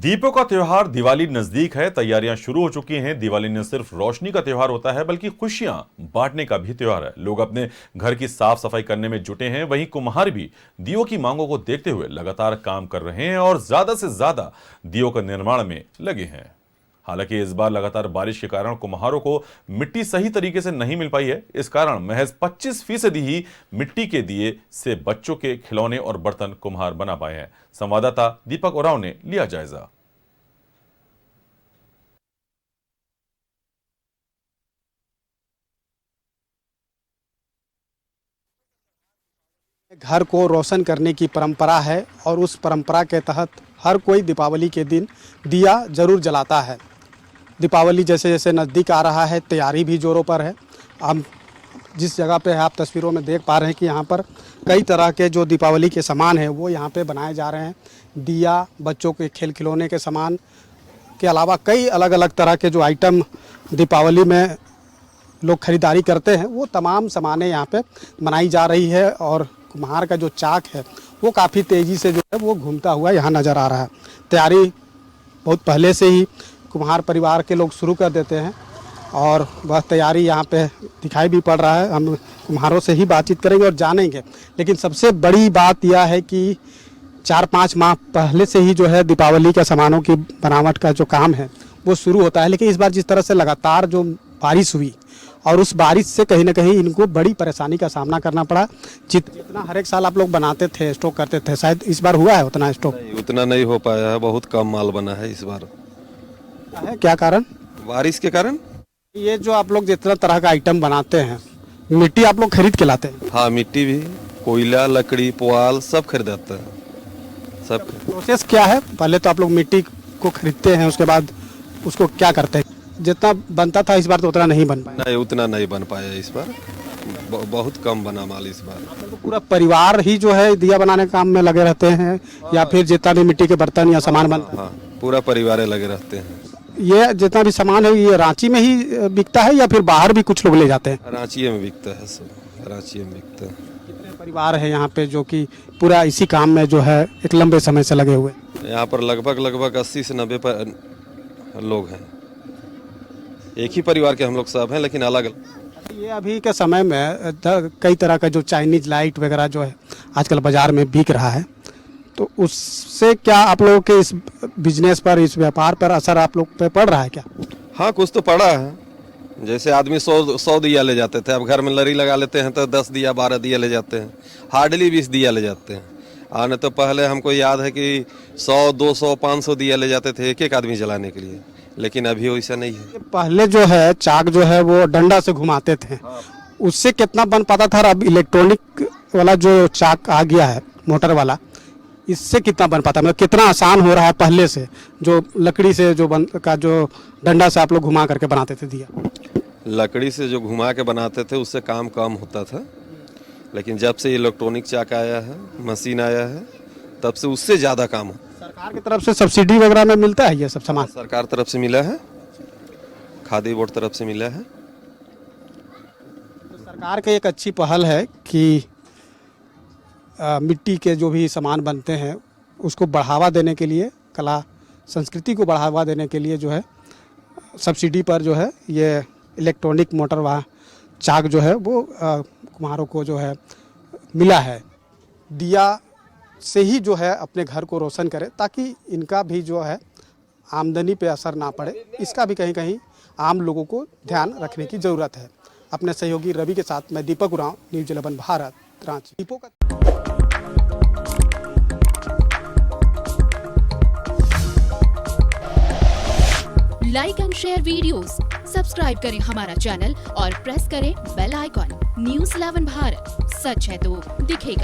दीपों का त्योहार दिवाली नजदीक है। तैयारियां शुरू हो चुकी हैं। दिवाली न सिर्फ रोशनी का त्योहार होता है बल्कि खुशियां बांटने का भी त्योहार है। लोग अपने घर की साफ सफाई करने में जुटे हैं। वहीं कुम्हार भी दियों की मांगों को देखते हुए लगातार काम कर रहे हैं और ज्यादा से ज्यादा दियों का निर्माण में लगे हैं। हालांकि इस बार लगातार बारिश के कारण कुम्हारों को मिट्टी सही तरीके से नहीं मिल पाई है। इस कारण महज 25% ही मिट्टी के दिए से बच्चों के खिलौने और बर्तन कुम्हार बना पाए हैं। संवाददाता दीपक उरांव ने लिया जायजा। घर को रोशन करने की परंपरा है और उस परंपरा के तहत हर कोई दीपावली के दिन दिया जरूर जलाता है। दीपावली जैसे जैसे नज़दीक आ रहा है, तैयारी भी जोरों पर है। हम जिस जगह पे आप तस्वीरों में देख पा रहे हैं कि यहाँ पर कई तरह के जो दीपावली के सामान हैं वो यहाँ पे बनाए जा रहे हैं। दिया, बच्चों के खेल खिलौने के सामान के अलावा कई अलग अलग तरह के जो आइटम दीपावली में लोग खरीदारी करते हैं वो तमाम सामानें यहाँ पे बनाई जा रही है। और कुम्हार का जो चाक है वो काफ़ी तेज़ी से जो है वो घूमता हुआ यहाँ नज़र आ रहा है। तैयारी बहुत पहले से ही कुम्हार परिवार के लोग शुरू कर देते हैं और वह तैयारी यहाँ पे दिखाई भी पड़ रहा है। हम कुम्हारों से ही बातचीत करेंगे और जानेंगे। लेकिन सबसे बड़ी बात यह है कि 4-5 माह पहले से ही जो है दीपावली के सामानों की बनावट का जो काम है वो शुरू होता है। लेकिन इस बार जिस तरह से लगातार जो बारिश हुई और उस बारिश से कहीं ना कहीं इनको बड़ी परेशानी का सामना करना पड़ा। जितना हर एक साल आप लोग बनाते थे, स्टॉक करते थे, शायद इस बार हुआ है उतना स्टॉक? उतना नहीं हो पाया है, बहुत कम माल बना है इस बार। है क्या कारण? बारिश के कारण। ये जो आप लोग जितना तरह का आइटम बनाते हैं, मिट्टी आप लोग खरीद के लाते हैं? हाँ, मिट्टी भी, कोयला, लकड़ी, पुआल सब खरीदाते हैं। सब प्रोसेस क्या है? पहले तो आप लोग मिट्टी को खरीदते हैं, उसके बाद उसको क्या करते हैं? जितना बनता था इस बार तो उतना नहीं बन पाया? नहीं, उतना नहीं बन पाया इस बार। बहुत कम बना माल इस बार। पूरा परिवार ही जो है दिया बनाने के काम में लगे रहते हैं या फिर जितना भी मिट्टी के बर्तन या सामान बनता है? हाँ, पूरा परिवार लगे रहते हैं। ये जितना भी सामान है ये रांची में ही बिकता है या फिर बाहर भी कुछ लोग ले जाते हैं? रांची में बिकता है सब, रांची में बिकता है। कितने परिवार है यहाँ पे जो कि पूरा इसी काम में जो है एक लंबे समय से लगे हुए? यहाँ पर लगभग 80 से 90 लोग हैं। एक ही परिवार के हम लोग सब हैं, लेकिन अलग अलग। ये अभी के समय में कई तरह का जो चाइनीज लाइट वगैरह जो है आजकल बाजार में बिक रहा है, तो उससे क्या आप लोगों के इस बिजनेस पर, इस व्यापार पर असर आप लोग पे पड़ रहा है क्या? हाँ, कुछ तो पड़ा है। जैसे आदमी 100 दिया ले जाते थे, अब घर में लरी लगा लेते हैं तो 10 दिया 12 दिया ले जाते हैं, हार्डली 20 दिया ले जाते हैं। आने तो पहले हमको याद है कि 100, 200, 500 दिया ले जाते थे एक एक आदमी जलाने के लिए, लेकिन अभी वैसा नहीं है। पहले जो है चाक जो है वो डंडा से घुमाते थे, उससे कितना बन पाता था। अब इलेक्ट्रॉनिक वाला जो चाक आ गया है, मोटर वाला, इससे कितना बन पाता, मतलब कितना आसान हो रहा है पहले से? जो लकड़ी से जो डंडा से आप लोग घुमा करके बनाते थे दिया, लकड़ी से जो घुमा के बनाते थे उससे काम कम होता था। लेकिन जब से इलेक्ट्रॉनिक चाक आया है, मशीन आया है, तब से उससे ज़्यादा काम हो। सरकार की तरफ से सब्सिडी वगैरह में मिलता है ये सब सामान? सरकार तरफ से मिला है, खादी बोर्ड तरफ से मिला है। तो सरकार की एक अच्छी पहल है कि मिट्टी के जो भी सामान बनते हैं उसको बढ़ावा देने के लिए, कला संस्कृति को बढ़ावा देने के लिए जो है सब्सिडी पर जो है ये इलेक्ट्रॉनिक मोटर व चाक जो है वो कुम्हारों को जो है मिला है। दिया से ही जो है अपने घर को रोशन करें ताकि इनका भी जो है आमदनी पे असर ना पड़े, इसका भी कहीं कहीं आम लोगों को ध्यान रखने की ज़रूरत है। अपने सहयोगी रवि के साथ मैं Deepak Oraon, news 11 Bharat, Ranchi. Like and share videos, subscribe करें हमारा चैनल और प्रेस करें बेल आइकॉन। न्यूज़ 11 भारत, सच है तो दिखेगा।